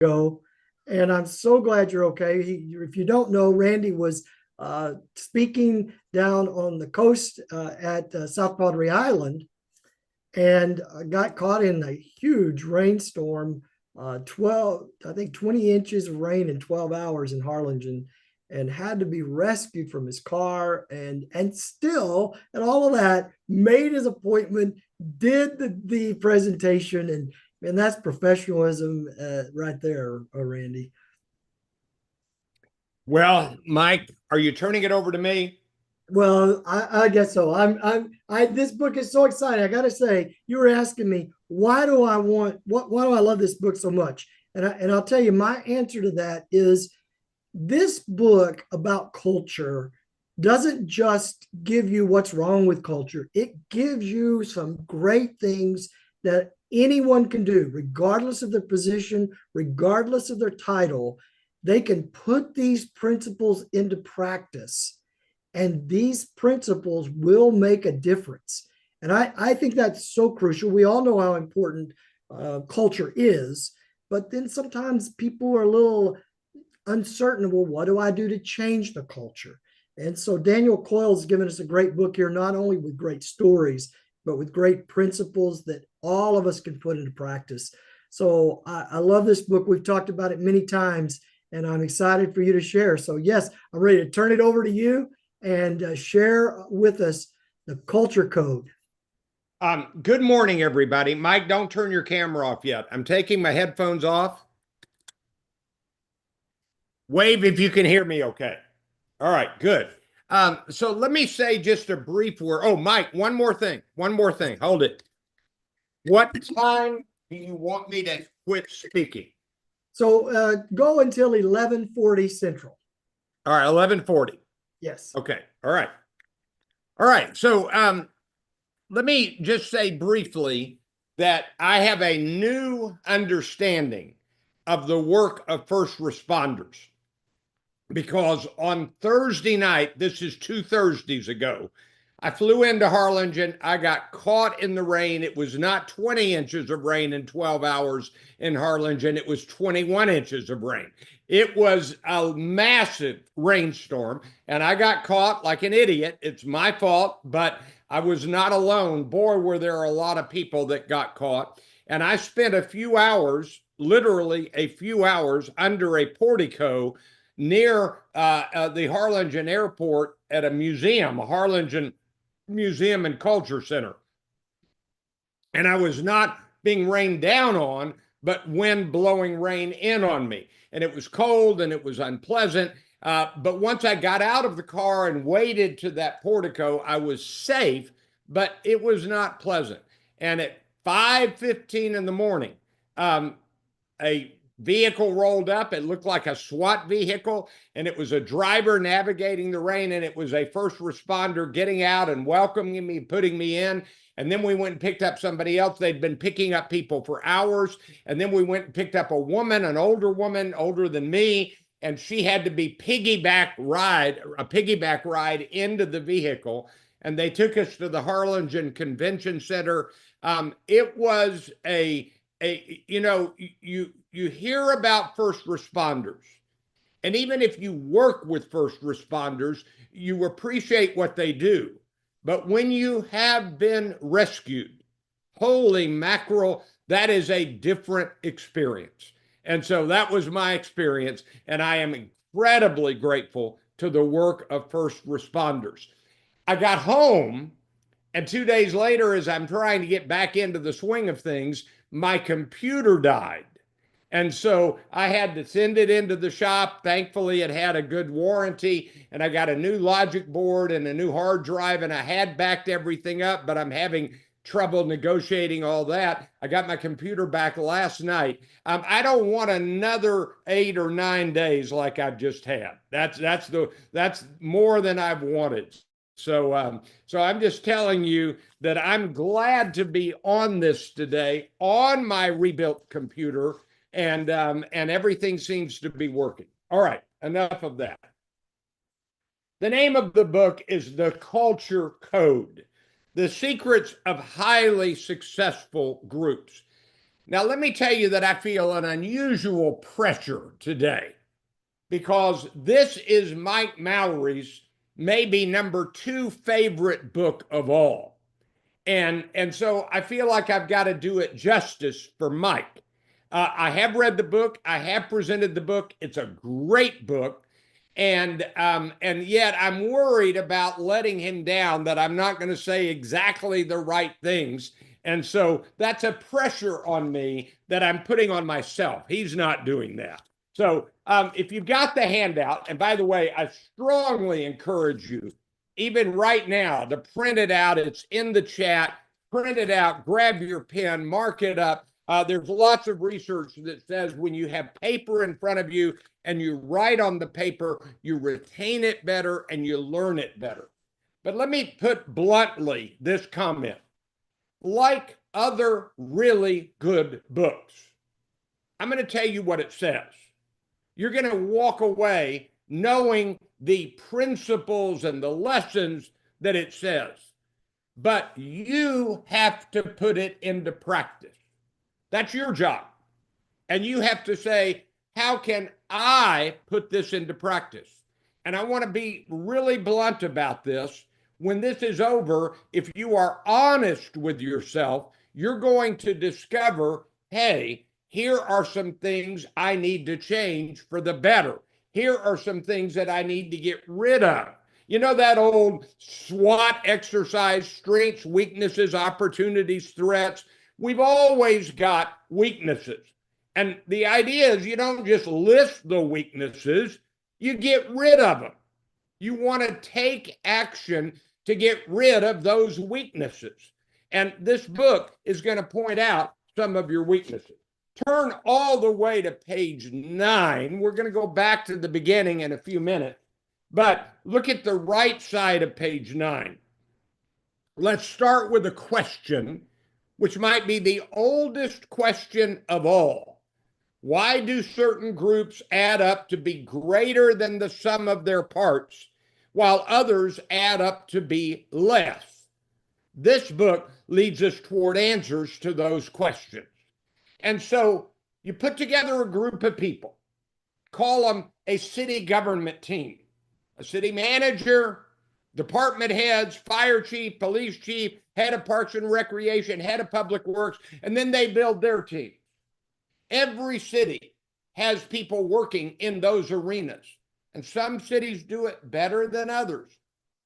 ago, and I'm so glad you're okay. If you don't know, Randy was speaking down on the coast at South Padre Island and got caught in a huge rainstorm. 12, I think 20 inches of rain in 12 hours in Harlingen, and had to be rescued from his car, and still and all of that made his appointment, did the presentation, and that's professionalism right there, Randy. Well, Mike, are you turning it over to me? Well, I guess so. This book is so exciting. I got to say, you were asking me, why do I love this book so much? And I'll tell you, my answer to that is this book about culture doesn't just give you what's wrong with culture. It gives you some great things that anyone can do, regardless of their position, regardless of their title. They can put these principles into practice, and these principles will make a difference. And I think that's so crucial. We all know how important culture is, but then sometimes people are a little uncertain. Well, what do I do to change the culture? And so Daniel Coyle has given us a great book here, not only with great stories, but with great principles that all of us can put into practice. So I love this book. We've talked about it many times, and I'm excited for you to share. So, yes, I'm ready to turn it over to you and share with us the culture code. Good morning, everybody. Mike, don't turn your camera off yet. I'm taking my headphones off. Wave if you can hear me okay. All right, good. So let me say just a brief word. Oh, Mike, one more thing. One more thing. Hold it. What time do you want me to quit speaking? So go until 11:40 Central. All right, 11:40. Yes. Okay. All right. All right. So let me just say briefly that I have a new understanding of the work of first responders, because on Thursday night, this is 2 Thursdays ago, I flew into Harlingen. I got caught in the rain. It was not 20 inches of rain in 12 hours in Harlingen. It was 21 inches of rain. It was a massive rainstorm, and I got caught like an idiot. It's my fault, but I was not alone. Boy, were there a lot of people that got caught. And I spent a few hours, literally a few hours, under a portico near the Harlingen Airport at a museum, a Harlingen Museum and Culture Center. And I was not being rained down on, but wind blowing rain in on me. And it was cold and it was unpleasant. But once I got out of the car and waded to that portico, I was safe, but it was not pleasant. And at 5:15 in the morning, a vehicle rolled up. It looked like a SWAT vehicle, and it was a driver navigating the rain, and it was a first responder getting out and welcoming me, putting me in. And then we went and picked up somebody else. They'd been picking up people for hours. And then we went and picked up a woman, an older woman, older than me, and she had to be piggyback ride into the vehicle. And they took us to the Harlingen Convention Center. It was you hear about first responders, and even if you work with first responders, you appreciate what they do. But when you have been rescued, holy mackerel, that is a different experience. And so that was my experience, and I am incredibly grateful to the work of first responders. I got home, and 2 days later, as I'm trying to get back into the swing of things, my computer died. And so I had to send it into the shop. Thankfully, it had a good warranty, and I got a new logic board and a new hard drive, and I had backed everything up, but I'm having trouble negotiating all that. I got my computer back last night. I don't want another 8 or 9 days like I've just had. That's more than I've wanted. So I'm just telling you that I'm glad to be on this today on my rebuilt computer, and everything seems to be working. All right, enough of that. The name of the book is The Culture Code: The Secrets of Highly Successful Groups. Now, let me tell you that I feel an unusual pressure today because this is Mike Mallory's maybe number 2 favorite book of all. And so I feel like I've got to do it justice for Mike. I have read the book. I have presented the book. It's a great book. And yet I'm worried about letting him down, that I'm not going to say exactly the right things. And so that's a pressure on me that I'm putting on myself. He's not doing that. So if you've got the handout, and by the way, I strongly encourage you, even right now, to print it out. It's in the chat. Print it out, grab your pen, mark it up. There's lots of research that says when you have paper in front of you and you write on the paper, you retain it better and you learn it better. But let me put bluntly this comment. Like other really good books, I'm going to tell you what it says. You're going to walk away knowing the principles and the lessons that it says, but you have to put it into practice. That's your job. And you have to say, how can I put this into practice? And I want to be really blunt about this. When this is over, if you are honest with yourself, you're going to discover, hey, here are some things I need to change for the better. Here are some things that I need to get rid of. You know that old SWOT exercise, strengths, weaknesses, opportunities, threats? We've always got weaknesses. And the idea is you don't just list the weaknesses, you get rid of them. You want to take action to get rid of those weaknesses. And this book is going to point out some of your weaknesses. Turn all the way to page 9. We're going to go back to the beginning in a few minutes, but look at the right side of page 9. Let's start with a question, which might be the oldest question of all. Why do certain groups add up to be greater than the sum of their parts, while others add up to be less? This book leads us toward answers to those questions. And so you put together a group of people, call them a city government team, a city manager, department heads, fire chief, police chief, head of parks and recreation, head of public works, and then they build their team. Every city has people working in those arenas, and some cities do it better than others.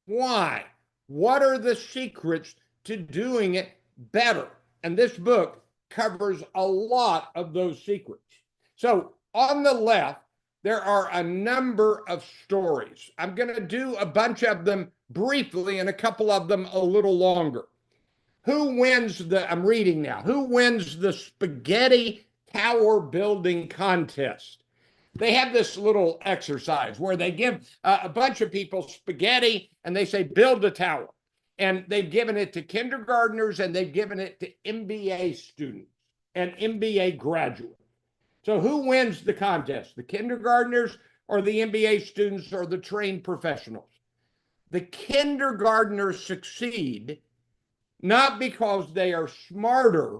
Why? What are the secrets to doing it better? And this book covers a lot of those secrets. So on the left, there are a number of stories. I'm going to do a bunch of them briefly and a couple of them a little longer. Who wins I'm reading now, who wins the spaghetti tower building contest? They have this little exercise where they give a bunch of people spaghetti and they say, build a tower. And they've given it to kindergartners and they've given it to MBA students and MBA graduates. So who wins the contest? The kindergartners or the MBA students or the trained professionals? The kindergartners succeed not because they are smarter,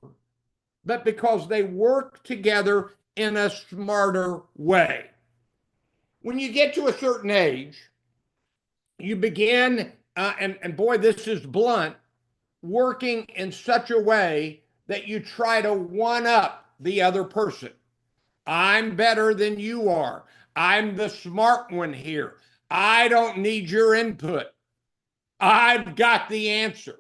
but because they work together in a smarter way. When you get to a certain age, you begin, and boy, this is blunt, working in such a way that you try to one up the other person. I'm better than you are. I'm the smart one here. I don't need your input. I've got the answer.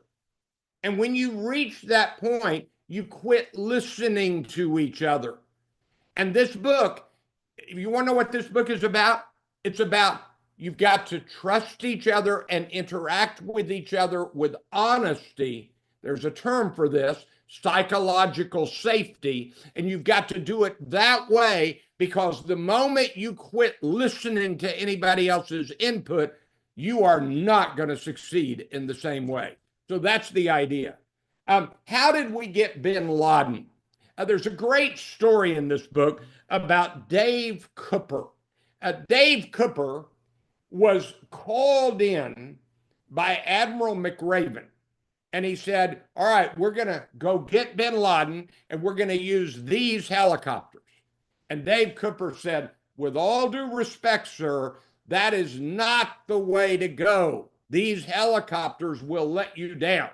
And when you reach that point, you quit listening to each other. And this book, if you want to know what this book is about, it's about you've got to trust each other and interact with each other with honesty. There's a term for this, psychological safety. And you've got to do it that way because the moment you quit listening to anybody else's input, you are not going to succeed in the same way. So that's the idea. How did we get bin Laden? There's a great story in this book about Dave Cooper. Dave Cooper was called in by Admiral McRaven, and he said, all right, we're going to go get bin Laden and we're going to use these helicopters. And Dave Cooper said, with all due respect, sir, that is not the way to go. These helicopters will let you down.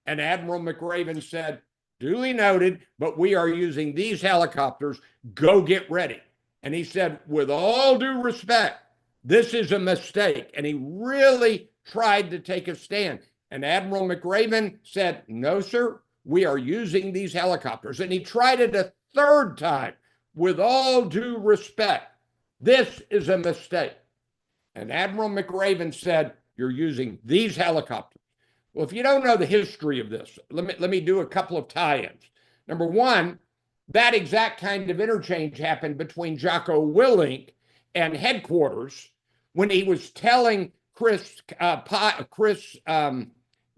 And Admiral McRaven said, duly noted, but we are using these helicopters. Go get ready. And he said, with all due respect, this is a mistake. And he really tried to take a stand. And Admiral McRaven said, no, sir, we are using these helicopters. And he tried it a third time. With all due respect, this is a mistake. And Admiral McRaven said, you're using these helicopters. Well, if you don't know the history of this, let me do a couple of tie-ins. Number one, that exact kind of interchange happened between Jocko Willink and headquarters when he was telling Chris,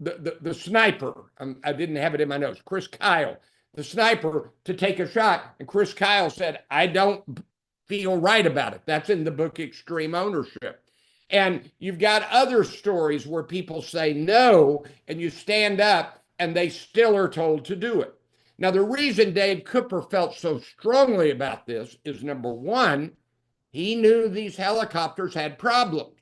the sniper, I didn't have it in my notes, Chris Kyle, the sniper, to take a shot. And Chris Kyle said, I don't feel right about it. That's in the book Extreme Ownership. And you've got other stories where people say no, and you stand up and they still are told to do it. Now, the reason Dave Cooper felt so strongly about this is, number one, he knew these helicopters had problems.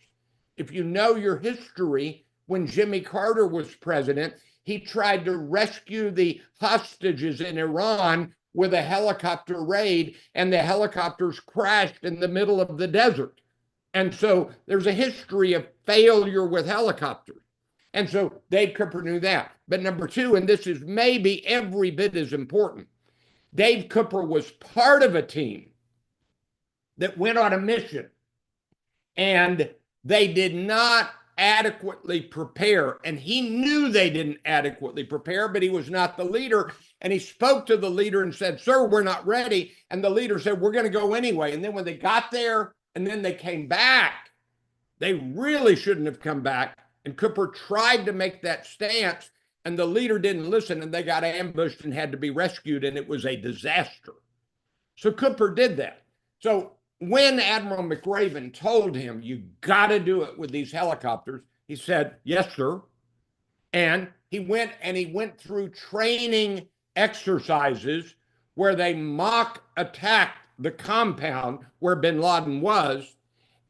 If you know your history, when Jimmy Carter was president, he tried to rescue the hostages in Iran with a helicopter raid, and the helicopters crashed in the middle of the desert. And so there's a history of failure with helicopters. And so Dave Cooper knew that. But number two, and this is maybe every bit as important, Dave Cooper was part of a team that went on a mission, and they did not adequately prepare. And he knew they didn't adequately prepare, but he was not the leader. And he spoke to the leader and said, sir, we're not ready. And the leader said, we're going to go anyway. And then when they got there and then they came back, they really shouldn't have come back. And Cooper tried to make that stance, and the leader didn't listen, and they got ambushed and had to be rescued, and it was a disaster. So Cooper did that. So when Admiral McRaven told him, you got to do it with these helicopters, he said, yes, sir. And he went through training exercises where they mock attacked the compound where bin Laden was.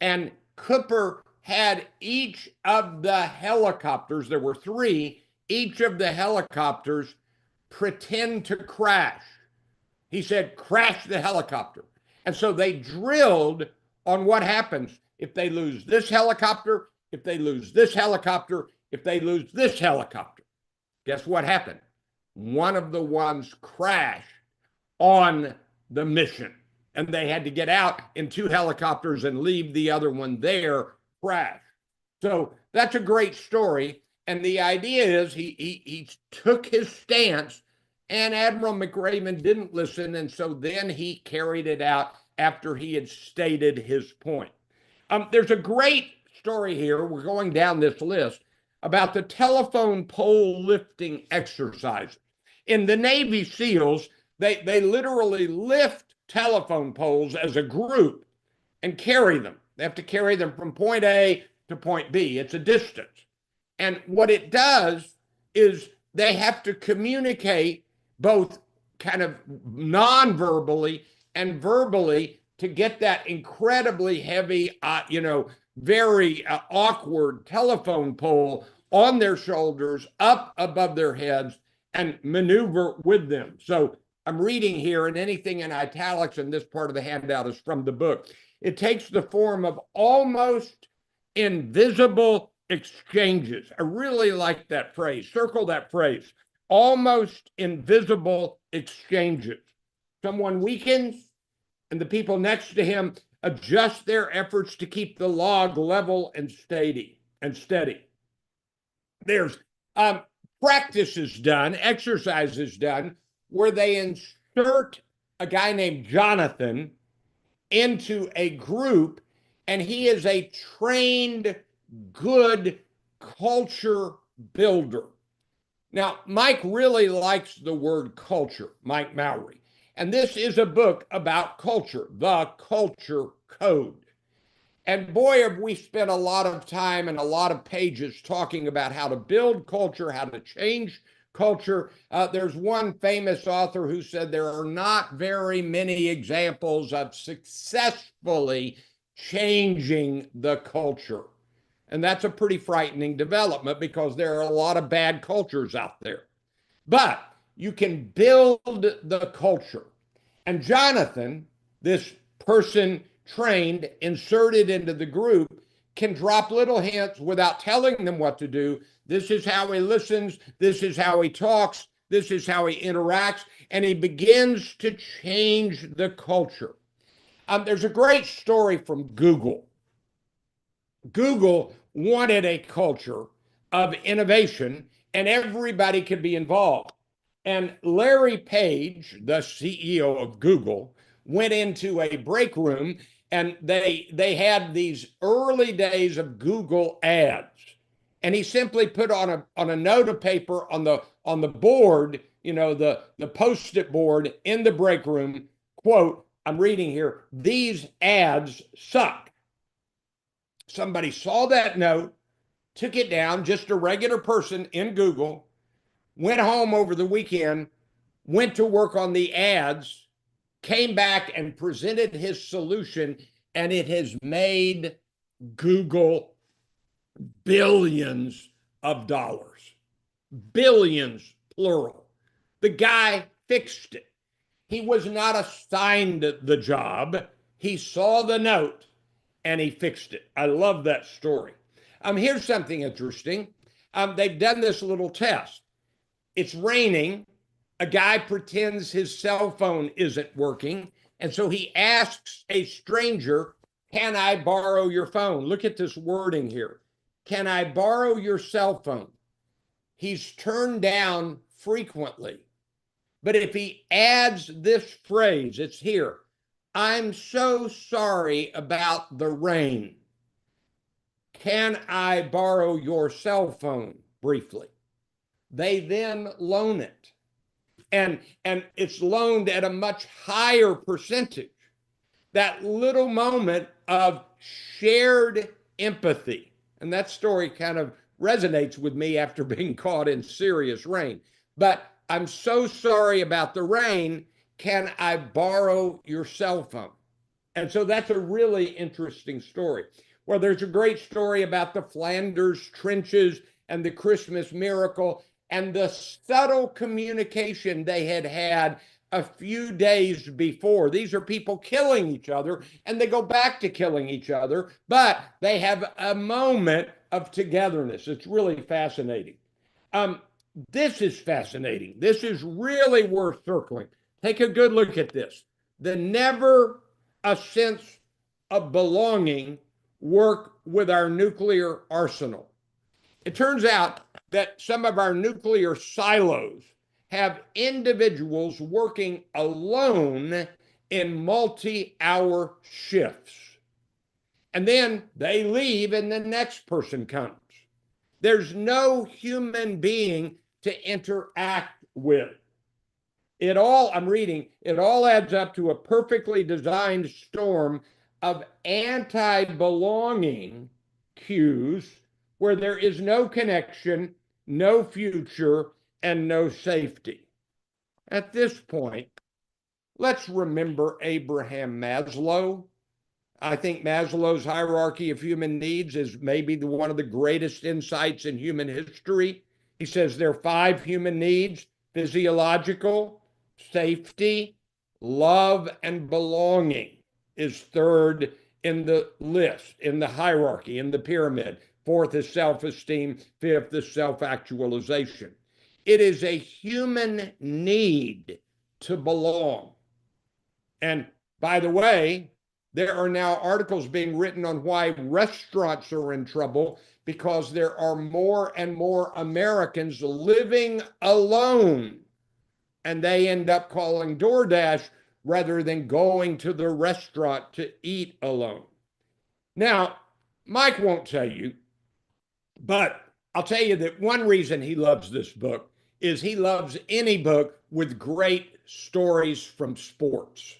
And Cooper had each of the helicopters, there were three, each of the helicopters pretend to crash. He said, crash the helicopter. And so they drilled on what happens if they lose this helicopter, if they lose this helicopter, if they lose this helicopter. Guess what happened? One of the ones crashed on the mission, and they had to get out in two helicopters and leave the other one there, crash. So that's a great story. And the idea is he took his stance, and Admiral McRaven didn't listen. And so then he carried it out after he had stated his point. There's a great story here. We're going down this list about the telephone pole lifting exercises. In the Navy SEALs, they literally lift telephone poles as a group and carry them. They have to carry them from point A to point B. It's a distance. And what it does is they have to communicate both kind of non-verbally and verbally to get that incredibly heavy, very awkward telephone pole on their shoulders, up above their heads, and maneuver with them. So I'm reading here, and anything in italics in this part of the handout is from the book. It takes the form of almost invisible exchanges. I really like that phrase. Circle that phrase. Almost invisible exchanges. Someone weakens, and the people next to him adjust their efforts to keep the log level and steady. There's practices done, exercises done, where they insert a guy named Jonathan into a group, and he is a trained, good culture builder. Now, Mike really likes the word culture, Mike Mowry. And this is a book about culture, The Culture Code. And boy, have we spent a lot of time and a lot of pages talking about how to build culture, how to change culture. There's one famous author who said there are not very many examples of successfully changing the culture. And that's a pretty frightening development because there are a lot of bad cultures out there. But you can build the culture. And Jonathan, this person trained, inserted into the group, can drop little hints without telling them what to do. This is how he listens. This is how he talks. This is how he interacts. And he begins to change the culture. There's a great story from Google. Google wanted a culture of innovation and everybody could be involved. And Larry Page, the CEO of Google, went into a break room and they had these early days of Google ads. And he simply put on a note of paper on the board, the post-it board in the break room, quote, I'm reading here, these ads suck. Somebody saw that note, took it down, just a regular person in Google, went home over the weekend, went to work on the ads, came back and presented his solution, and it has made Google billions of dollars. Billions, plural. The guy fixed it. He was not assigned the job. He saw the note and he fixed it. I love that story. Here's something interesting. They've done this little test. It's raining. A guy pretends his cell phone isn't working. And so he asks a stranger, can I borrow your phone? Look at this wording here. Can I borrow your cell phone? He's turned down frequently. But if he adds this phrase, it's here, I'm so sorry about the rain. Can I borrow your cell phone briefly? They then loan it. And it's loaned at a much higher percentage. That little moment of shared empathy. And that story kind of resonates with me after being caught in serious rain. But I'm so sorry about the rain. Can I borrow your cell phone? And so that's a really interesting story. Well, there's a great story about the Flanders trenches and the Christmas miracle and the subtle communication they had had a few days before. These are people killing each other, and they go back to killing each other, but they have a moment of togetherness. It's really fascinating. This is fascinating. This is really worth circling. Take a good look at this. The never a sense of belonging work with our nuclear arsenal. It turns out that some of our nuclear silos have individuals working alone in multi-hour shifts. And then they leave and the next person comes. There's no human being to interact with. I'm reading, it all adds up to a perfectly designed storm of anti-belonging cues where there is no connection, no future, and no safety. At this point, let's remember Abraham Maslow. I think Maslow's hierarchy of human needs is maybe one of the greatest insights in human history. He says there are 5 human needs: physiological, safety, love, and belonging is third in the list, in the hierarchy, in the pyramid. 4th is self-esteem. 5th is self-actualization. It is a human need to belong. And by the way, there are now articles being written on why restaurants are in trouble because there are more and more Americans living alone. And they end up calling DoorDash rather than going to the restaurant to eat alone. Now, Mike won't tell you, but I'll tell you that one reason he loves this book is he loves any book with great stories from sports.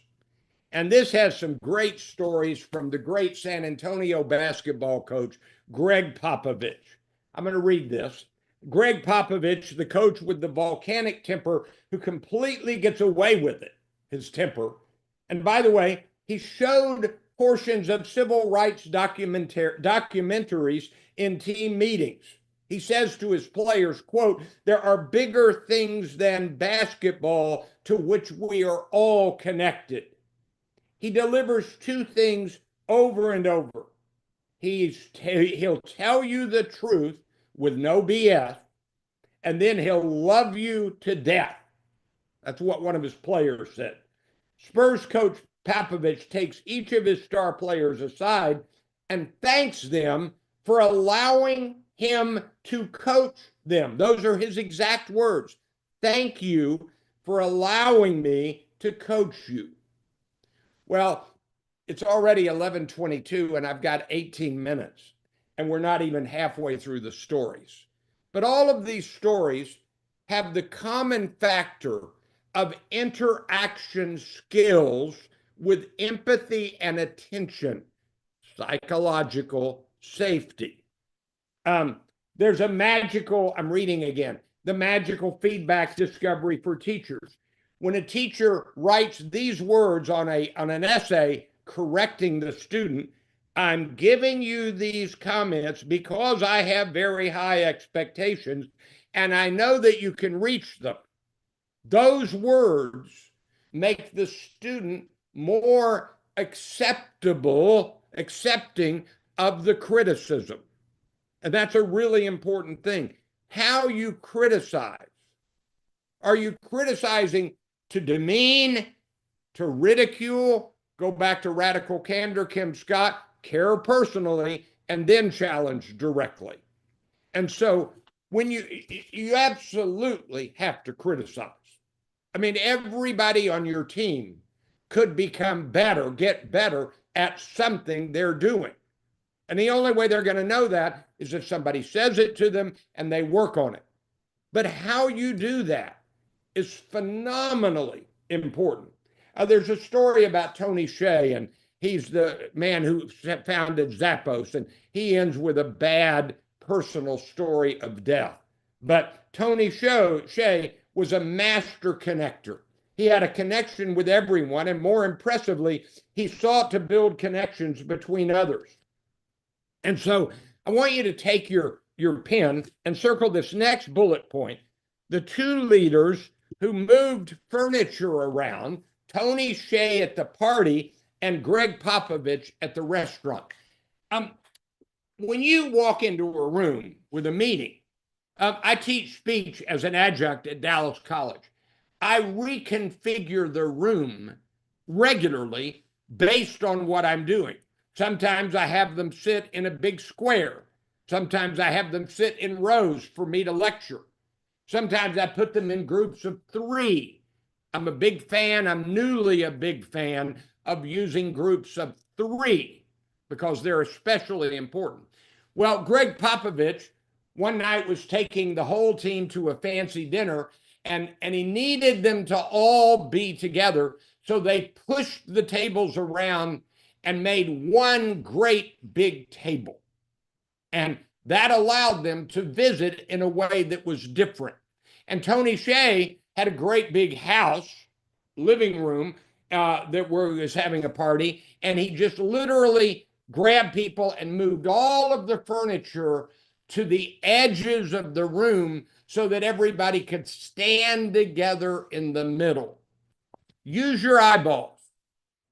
And this has some great stories from the great San Antonio basketball coach, Greg Popovich. I'm going to read this. Greg Popovich, the coach with the volcanic temper who completely gets away with it, his temper. And by the way, he showed portions of civil rights documentaries in team meetings. He says to his players, quote, "There are bigger things than basketball to which we are all connected." He delivers two things over and over. He'll tell you the truth with no BS, and then he'll love you to death. That's what one of his players said. Spurs coach Popovich takes each of his star players aside and thanks them for allowing him to coach them. Those are his exact words. "Thank you for allowing me to coach you." Well, it's already 11:22 and I've got 18 minutes and we're not even halfway through the stories. But all of these stories have the common factor of interaction skills with empathy and attention, psychological safety. There's a magical, I'm reading again, the magical feedback discovery for teachers. When a teacher writes these words on an essay correcting the student, "I'm giving you these comments because I have very high expectations and I know that you can reach them." Those words make the student more accepting of the criticism. And that's a really important thing. How you criticize. Are you criticizing to demean, to ridicule? Go back to radical candor, Kim Scott, care personally, and then challenge directly. And so when you absolutely have to criticize. I mean, everybody on your team could become better, get better at something they're doing. And the only way they're going to know that is if somebody says it to them and they work on it. But how you do that is phenomenally important. There's a story about Tony Hsieh, and he's the man who founded Zappos, and he ends with a bad personal story of death. But Tony Hsieh was a master connector. He had a connection with everyone, and more impressively, he sought to build connections between others. And so I want you to take your pen and circle this next bullet point. The two leaders who moved furniture around, Tony Hsieh at the party and Greg Popovich at the restaurant. When you walk into a room with a meeting, I teach speech as an adjunct at Dallas College. I reconfigure the room regularly based on what I'm doing. Sometimes I have them sit in a big square. Sometimes I have them sit in rows for me to lecture. Sometimes I put them in groups of 3. I'm newly a big fan of using groups of 3 because they're especially important. Well, Greg Popovich one night was taking the whole team to a fancy dinner, and he needed them to all be together. So they pushed the tables around and made one great big table. And that allowed them to visit in a way that was different. And Tony Hsieh had a great big house, living room, that was having a party. And he just literally grabbed people and moved all of the furniture to the edges of the room so that everybody could stand together in the middle. Use your eyeballs.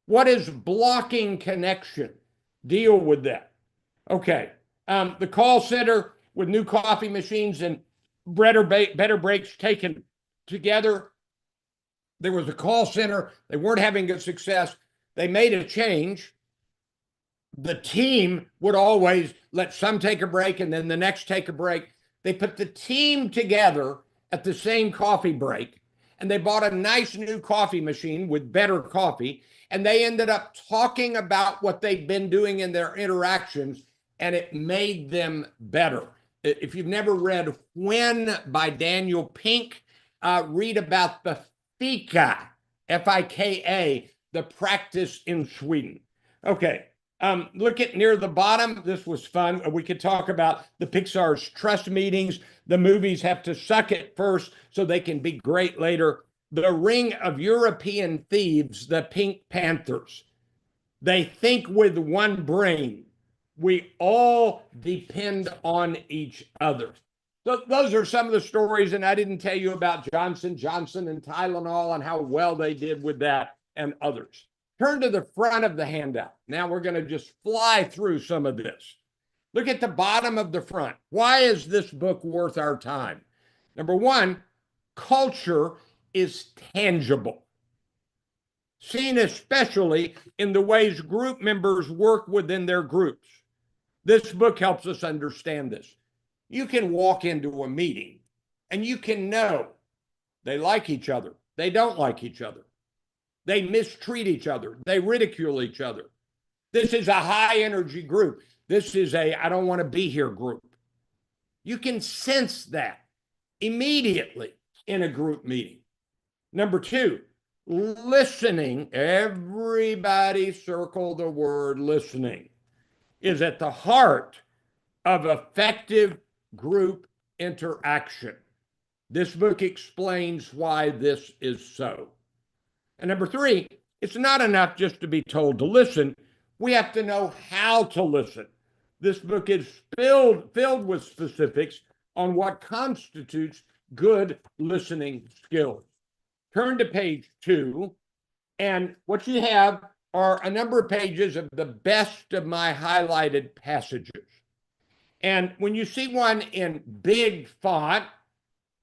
What is blocking connection? Deal with that. Okay. The call center with new coffee machines and better breaks taken together. There was a call center. They weren't having good success. They made a change. The team would always let some take a break and then the next take a break. They put the team together at the same coffee break, and they bought a nice new coffee machine with better coffee, and they ended up talking about what they'd been doing in their interactions, and it made them better. If you've never read When by Daniel Pink, read about the FICA, F-I-K-A, the practice in Sweden. Okay. Look at near the bottom. This was fun. We could talk about the Pixar's trust meetings. The movies have to suck it first so they can be great later. The ring of European thieves, the Pink Panthers. They think with one brain. We all depend on each other. So those are some of the stories, and I didn't tell you about Johnson Johnson and Tylenol and how well they did with that and others. Turn to the front of the handout. Now we're going to just fly through some of this. Look at the bottom of the front. Why is this book worth our time? Number one, culture is tangible, seen especially in the ways group members work within their groups. This book helps us understand this. You can walk into a meeting and you can know they like each other, they don't like each other. They mistreat each other. They ridicule each other. This is a high energy group. This is a I don't want to be here group. You can sense that immediately in a group meeting. Number two, listening. Everybody circle the word listening is at the heart of effective group interaction. This book explains why this is so. And number three, it's not enough just to be told to listen. We have to know how to listen. This book is filled with specifics on what constitutes good listening skills. Turn to page 2, and what you have are a number of pages of the best of my highlighted passages. And when you see one in big font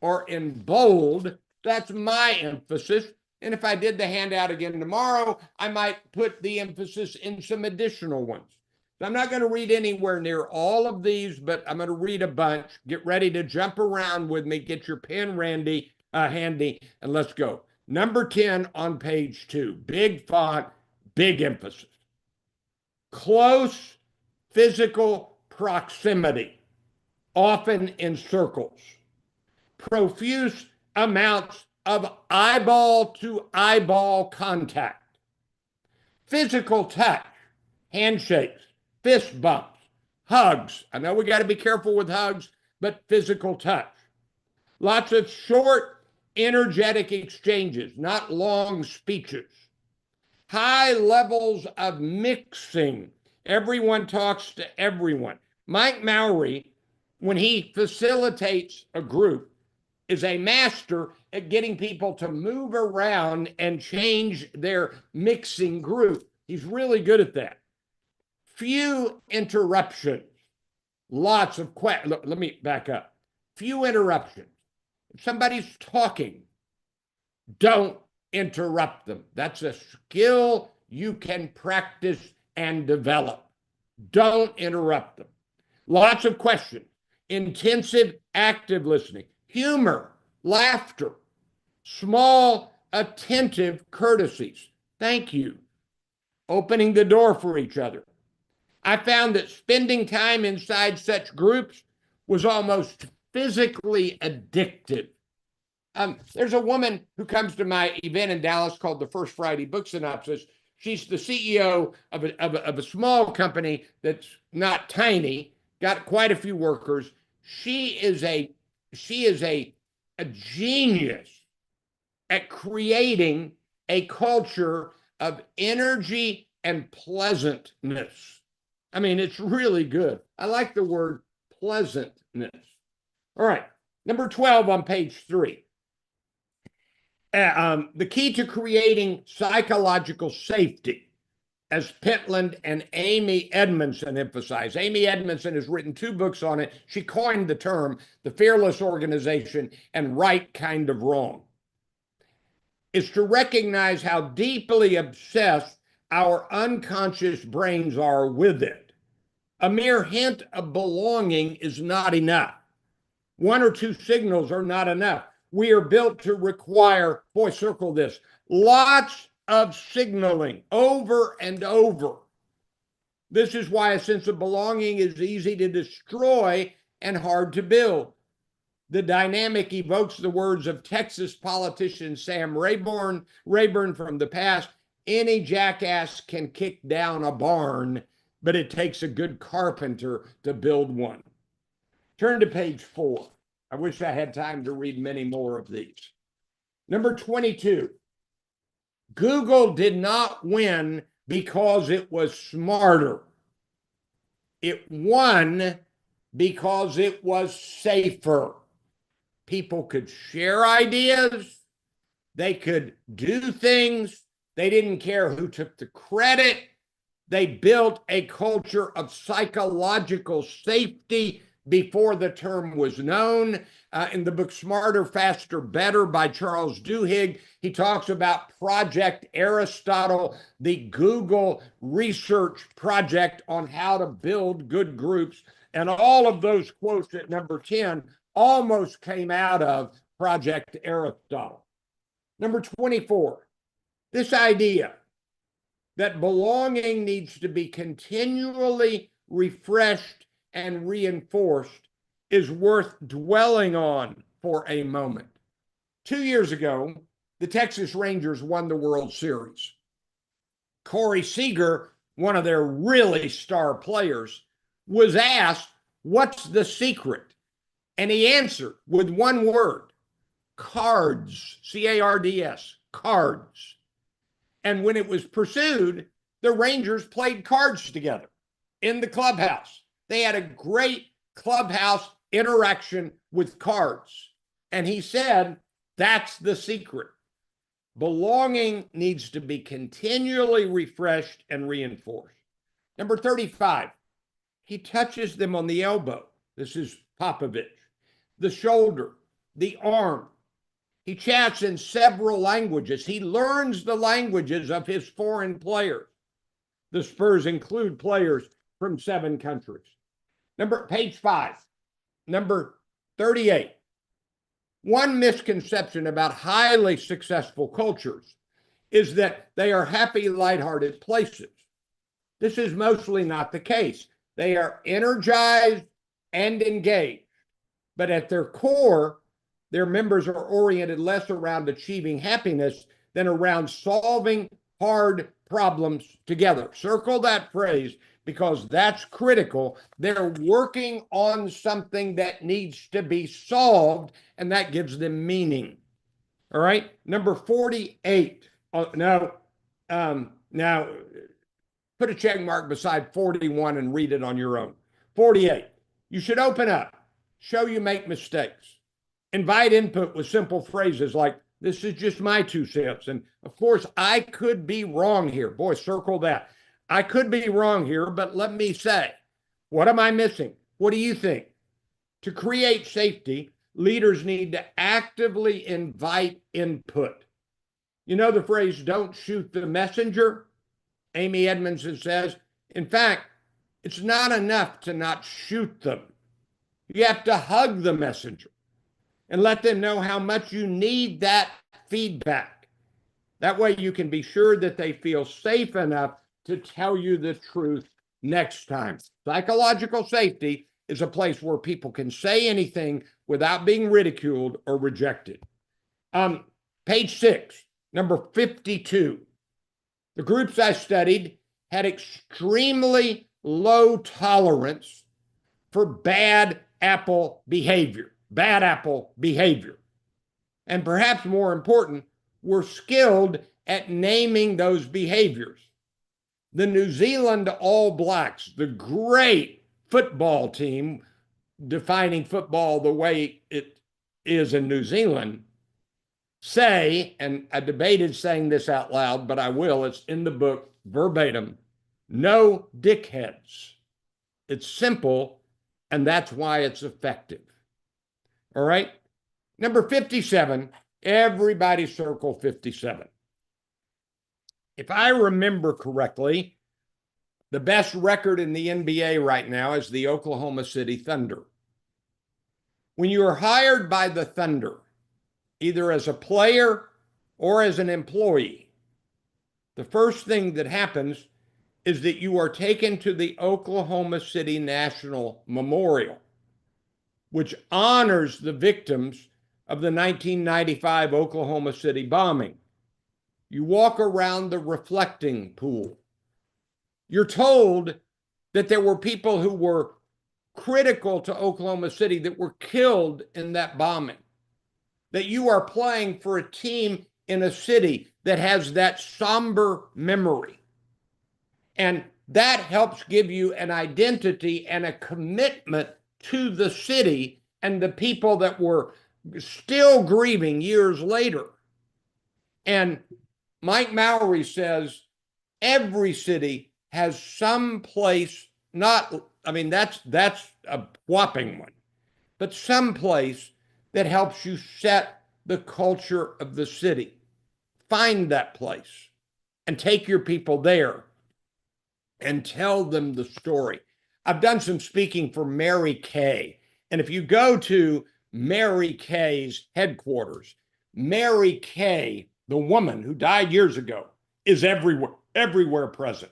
or in bold, that's my emphasis. And if I did the handout again tomorrow, I might put the emphasis in some additional ones. So I'm not going to read anywhere near all of these, but I'm going to read a bunch. Get ready to jump around with me. Get your pen handy, and let's go. Number 10 on page 2. Big font, big emphasis. Close physical proximity, often in circles. Profuse amounts of eyeball to eyeball contact. Physical touch, handshakes, fist bumps, hugs. I know we got to be careful with hugs, but physical touch. Lots of short, energetic exchanges, not long speeches. High levels of mixing. Everyone talks to everyone. Mike Mowery, when he facilitates a group, is a master at getting people to move around and change their mixing group. He's really good at that. Few interruptions. Lots of questions. Let me back up. Few interruptions. If somebody's talking, don't interrupt them. That's a skill you can practice and develop. Don't interrupt them. Lots of questions. Intensive, active listening. Humor, laughter, small, attentive courtesies. Thank you. Opening the door for each other. I found that spending time inside such groups was almost physically addictive. There's a woman who comes to my event in Dallas called the First Friday Book Synopsis. She's the CEO of a small company that's not tiny, got quite a few workers. She is a genius at creating a culture of energy and pleasantness. I mean, it's really good. I like the word pleasantness. All right, number 12 on page 3. The key to creating psychological safety, as Pentland and Amy Edmondson emphasize. Amy Edmondson has written 2 books on it. She coined the term, The Fearless Organization and Right Kind of Wrong, is to recognize how deeply obsessed our unconscious brains are with it. A mere hint of belonging is not enough. 1 or 2 signals are not enough. We are built to require, boy, circle this, lots of signaling over and over. This is why a sense of belonging is easy to destroy and hard to build. The dynamic evokes the words of Texas politician Sam Rayburn from the past. any jackass can kick down a barn, but it takes a good carpenter to build one. Turn to page 4. I wish I had time to read many more of these. Number 22. Google did not win because it was smarter. It won because it was safer. People could share ideas. They could do things. They didn't care who took the credit. They built a culture of psychological safety before the term was known. In the book Smarter, Faster, Better by Charles Duhigg, he talks about Project Aristotle, the Google research project on how to build good groups. And all of those quotes at number 10 almost came out of Project Aristotle. Number 24, this idea that belonging needs to be continually refreshed and reinforced is worth dwelling on for a moment. 2 years ago, the Texas Rangers won the World Series. Corey Seager, one of their really star players, was asked, "What's the secret?" And he answered with one word: cards, C-A-R-D-S, cards. And when it was pursued, the Rangers played cards together in the clubhouse. They had a great clubhouse interaction with cards. And he said, that's the secret. Belonging needs to be continually refreshed and reinforced. Number 35, he touches them on the elbow. This is Popovich. The shoulder, the arm. He chats in several languages. He learns the languages of his foreign players. The Spurs include players from 7 countries. Page 5, number 38. One misconception about highly successful cultures is that they are happy, lighthearted places. This is mostly not the case. They are energized and engaged, but at their core, their members are oriented less around achieving happiness than around solving hard problems together. Circle that phrase because that's critical. They're working on something that needs to be solved, and that gives them meaning. All right, number 48. Now, put a check mark beside 41 and read it on your own. 48. You should open up, show you make mistakes. Invite input with simple phrases like, this is just my 2 cents. And of course, I could be wrong here. Boy, circle that. I could be wrong here, but let me say, what am I missing? What do you think? To create safety, leaders need to actively invite input. You know the phrase, don't shoot the messenger? Amy Edmondson says, in fact, it's not enough to not shoot them. You have to hug the messenger and let them know how much you need that feedback. That way you can be sure that they feel safe enough to tell you the truth next time. Psychological safety is a place where people can say anything without being ridiculed or rejected. Page 6, number 52. The groups I studied had extremely low tolerance for bad apple behavior. And perhaps more important, were skilled at naming those behaviors. The New Zealand All Blacks, the great football team, defining football the way it is in New Zealand, say, and I debated saying this out loud, but I will, it's in the book verbatim, no dickheads. It's simple, and that's why it's effective. All right? Number 57, everybody circle 57. If I remember correctly, the best record in the NBA right now is the Oklahoma City Thunder. When you are hired by the Thunder, either as a player or as an employee, the first thing that happens is that you are taken to the Oklahoma City National Memorial, which honors the victims of the 1995 Oklahoma City bombing. You walk around the reflecting pool. You're told that there were people who were critical to Oklahoma City that were killed in that bombing. That you are playing for a team in a city that has that somber memory. And that helps give you an identity and a commitment to the city and the people that were still grieving years later. And Mike Mowery says every city has some place, that's a whopping one, but some place that helps you set the culture of the city. Find that place and take your people there and tell them the story. I've done some speaking for Mary Kay. And if you go to Mary Kay's headquarters, Mary Kay, the woman who died years ago, is everywhere present,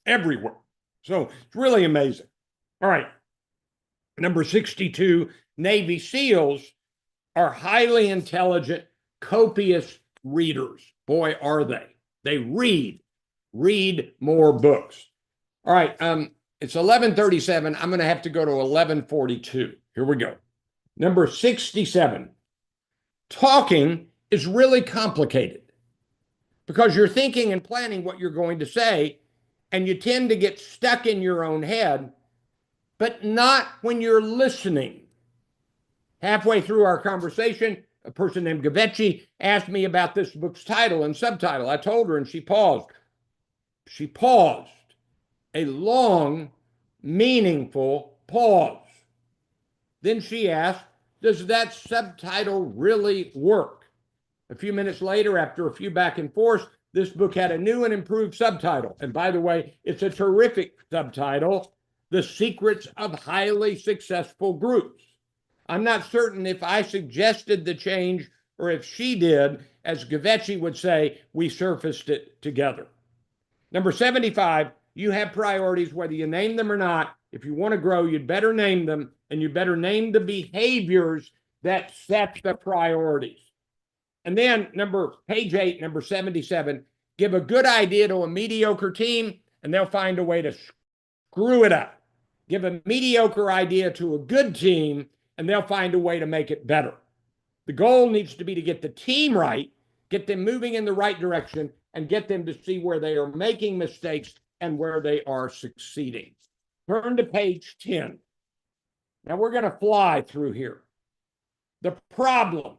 everywhere. So it's really amazing. All right. Number 62, Navy SEALs are highly intelligent, copious readers. Boy, are they. They read more books. All right, it's 11:37. I'm going to have to go to 11:42. Here we go. Number 67. Talking is really complicated because you're thinking and planning what you're going to say, and you tend to get stuck in your own head, but not when you're listening. Halfway through our conversation, a person named Gavechi asked me about this book's title and subtitle. I told her, and she paused. She paused. A long, meaningful pause. Then she asked, does that subtitle really work? A few minutes later, after a few back and forth, this book had a new and improved subtitle. And by the way, it's a terrific subtitle, The Secrets of Highly Successful Groups. I'm not certain if I suggested the change or if she did. As Gavechi would say, we surfaced it together. Number 75, you have priorities whether you name them or not. If you want to grow, you'd better name them, and you better name the behaviors that set the priorities. And then page 8, number 77, give a good idea to a mediocre team, and they'll find a way to screw it up. Give a mediocre idea to a good team, and they'll find a way to make it better. The goal needs to be to get the team right, get them moving in the right direction, and get them to see where they are making mistakes and where they are succeeding. Turn to page 10. Now we're going to fly through here. The problem: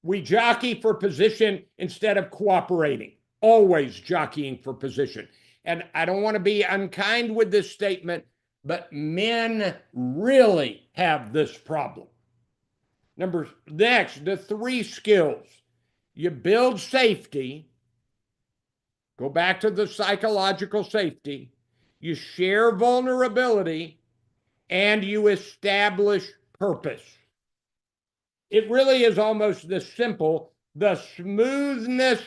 we jockey for position instead of cooperating, always jockeying for position. And I don't want to be unkind with this statement, but men really have this problem. Next, the 3 skills. You build safety. Go back to the psychological safety. You share vulnerability, and you establish purpose. It really is almost this simple, the smoothness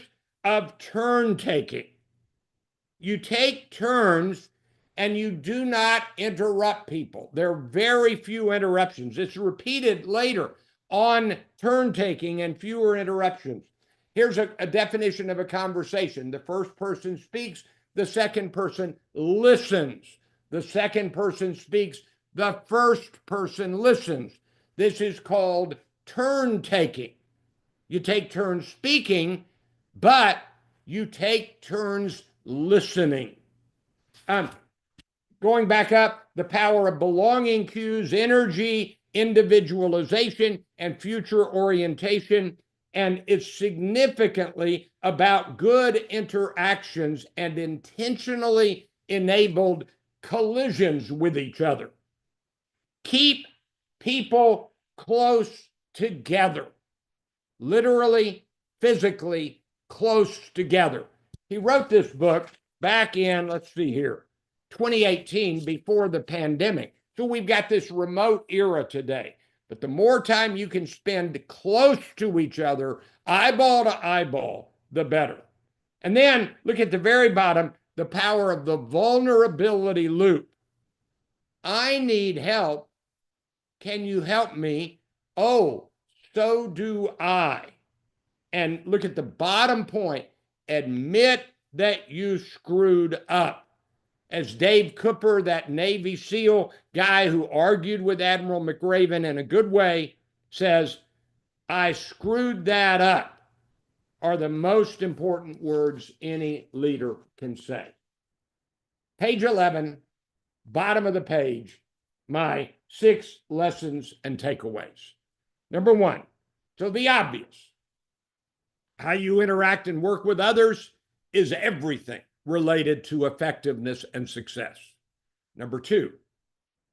of turn taking. You take turns and you do not interrupt people. There are very few interruptions. It's repeated later on turn taking and fewer interruptions. Here's a definition of a conversation. The first person speaks, the second person listens. The second person speaks, the first person listens. This is called turn taking. You take turns speaking, but you take turns listening. Going back up, the power of belonging cues, energy, individualization, and future orientation. And it's significantly about good interactions and intentionally enabled collisions with each other. Keep people close together, literally, physically close together. He wrote this book back in, 2018, before the pandemic. So we've got this remote era today. But the more time you can spend close to each other, eyeball to eyeball, the better. And then look at the very bottom, the power of the vulnerability loop. I need help. Can you help me? Oh, so do I. And look at the bottom point. admit that you screwed up. As Dave Cooper, that Navy SEAL guy who argued with Admiral McRaven in a good way, says, I screwed that up, are the most important words any leader can say. Page 11, bottom of the page, my 6 lessons and takeaways. Number 1, so the obvious. How you interact and work with others is everything related to effectiveness and success. Number 2,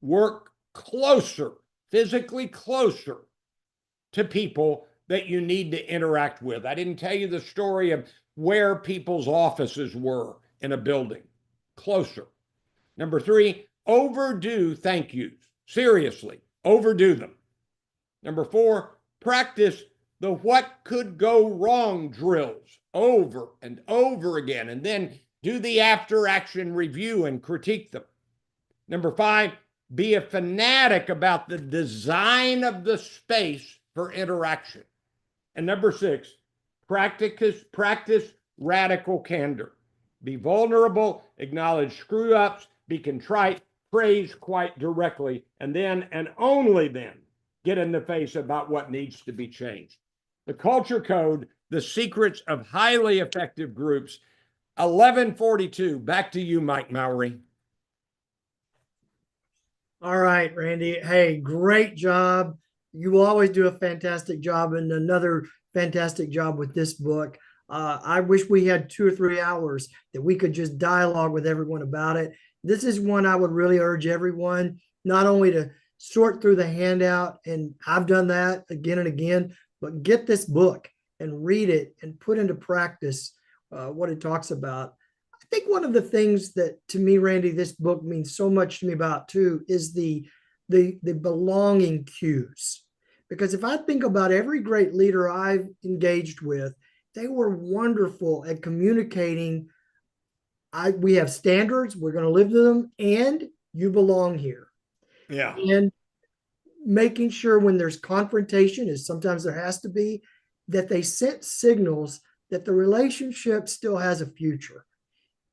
work closer, physically closer to people that you need to interact with. I didn't tell you the story of where people's offices were in a building. Closer. Number 3, overdo thank yous. Seriously, overdo them. Number 4, practice the what could go wrong drills over and over again, and then do the after action review and critique them. Number 5, be a fanatic about the design of the space for interaction. And number 6, practice radical candor. Be vulnerable, acknowledge screw ups, be contrite, praise quite directly, and then and only then get in the face about what needs to be changed. The Culture Code, the secrets of highly effective groups. 1142. Back to you, Mike Mowery. All right, Randy. Hey, great job. You always do a fantastic job, and another fantastic job with this book. I wish we had 2 or 3 hours that we could just dialogue with everyone about it. This is one I would really urge everyone not only to sort through the handout, and I've done that again and again, but get this book and read it and put into practice what it talks about. I think one of the things that, to me, Randy, this book means so much to me about too is the belonging cues. Because if I think about every great leader I've engaged with, they were wonderful at communicating. We have standards, we're going to live to them, and you belong here. Yeah. And making sure when there's confrontation, as sometimes there has to be, that they sent signals that the relationship still has a future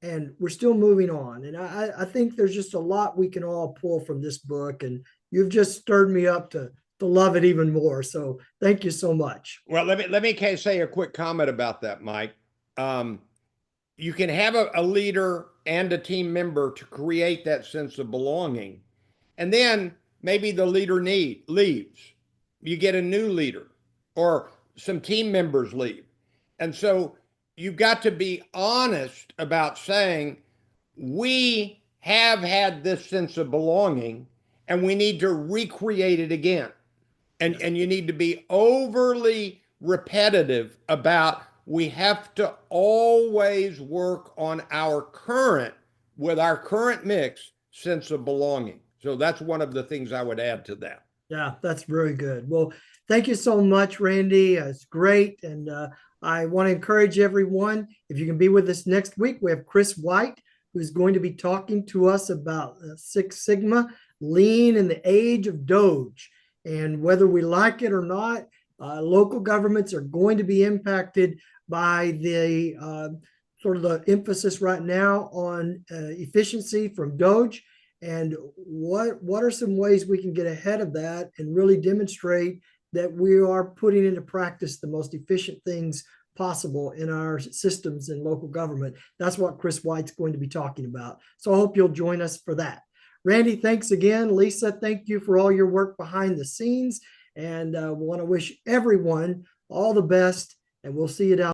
and we're still moving on. And I think there's just a lot we can all pull from this book, and you've just stirred me up to love it even more. So thank you so much. Well, let me say a quick comment about that, Mike. You can have a leader and a team member to create that sense of belonging, and then maybe the leader leaves. You get a new leader, or some team members leave. And so you've got to be honest about saying, we have had this sense of belonging and we need to recreate it again. And you need to be overly repetitive about, we have to always work on with our current mix, sense of belonging. So that's one of the things I would add to that. Yeah, that's very good. Well, thank you so much, Randy. It's great. And I want to encourage everyone, if you can be with us next week, we have Chris White, who's going to be talking to us about Six Sigma, lean in the age of Doge. And whether we like it or not, local governments are going to be impacted by the sort of the emphasis right now on efficiency from Doge. And what are some ways we can get ahead of that and really demonstrate that we are putting into practice the most efficient things possible in our systems in local government? That's what Chris White's going to be talking about. So I hope you'll join us for that. Randy, thanks again. Lisa, thank you for all your work behind the scenes. And we want to wish everyone all the best, and we'll see you down